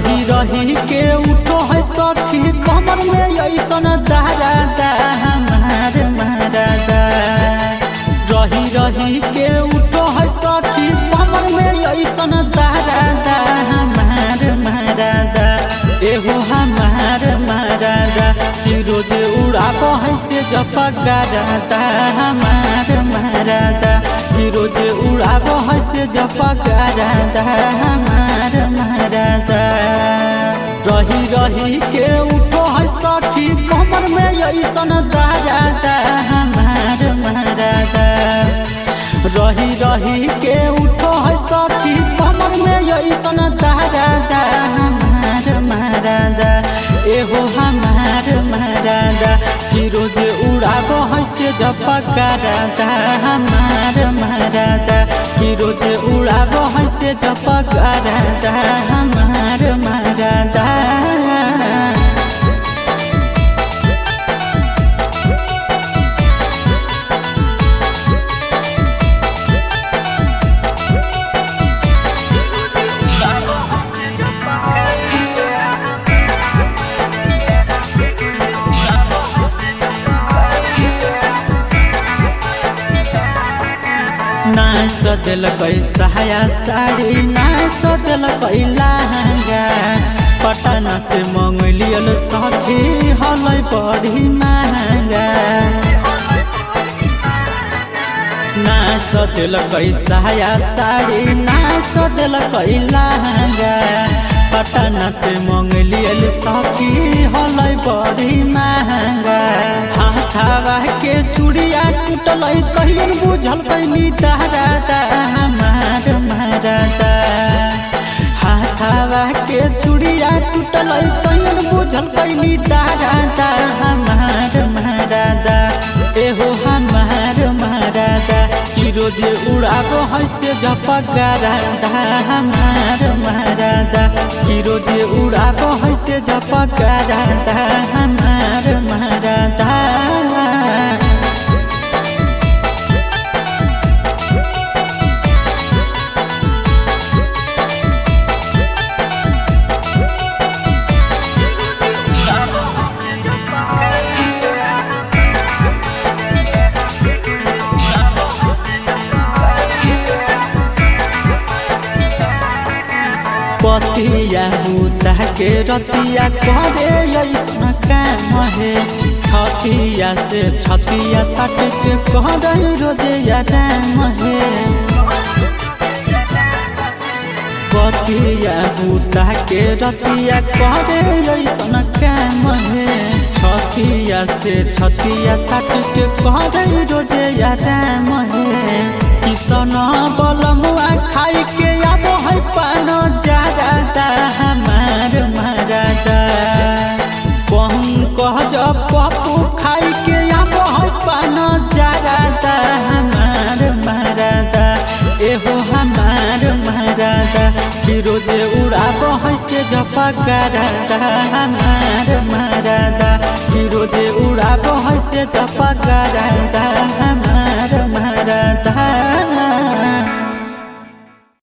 रही रही के उठो है सखी कमर में ऐसन दहरादा हमार महाराजा। रही रही के उठो है सखी कमर में ऐसन दहरादा हमार महाराजा। एहो हमार महाराजा कि रोज उड़ाबो है से जपगारादा हमार महाराजा। कि रोज उड़ाबो है से जपगारादा हमार महाराजा। रही रही के उठो है सखी कमर में ऐसन दहरादा हमार महाराजा। रही रही के उठो है सखी कमर में ऐसन दहरादा हमार महाराजा। एहो हमार महाराजा कि रोज उड़ाबो है से जपगारादा हमार महाराजा। कि रोज उड़ाबो है से जपगारादा हमार महाराजा। ना सजल साया साड़ी ना सजल लहंगा। पटना से मंगलियल सखी हल बड़ी महंगा। ना सजल साया साड़ी ना सजल लहंगा। पटना से मंगलियल सखी हल बड़ी महंगा। हाथावा के चूड़िया टूटल कहियो बुझल कैनी दहरादा हमार महाराजा। हाथावा के चूड़िया टूटल कहियो बुझल कैनी दहरादा हमार महाराजा। एहो हमार महाराजा कि रोज उड़ाबो है से जपगारादा हमार महाराजा। कि रोज उड़ाबो है से जपगारादा हमार महाराजा। पतिया बुता के रतिया करे ऐसन काम है। छतिया से छतिया सट के करे रोजिया दाम है। पतिया बुता के रतिया करे ऐसन काम है। छतिया से छतिया सट के करे रोजिया दाम है। किसन बलमुआ खाई के आबो है पान जारादा हमार महाराजा। पंकज पप्पू खाई के आबो है पान जारादा हमार महाराजा। एहो हमार महाराजा कि रोज उड़ाबो है से जपगारादा हमार महाराजा। कि रोज उड़ाबो है से जपगारादा हमार महाराजा।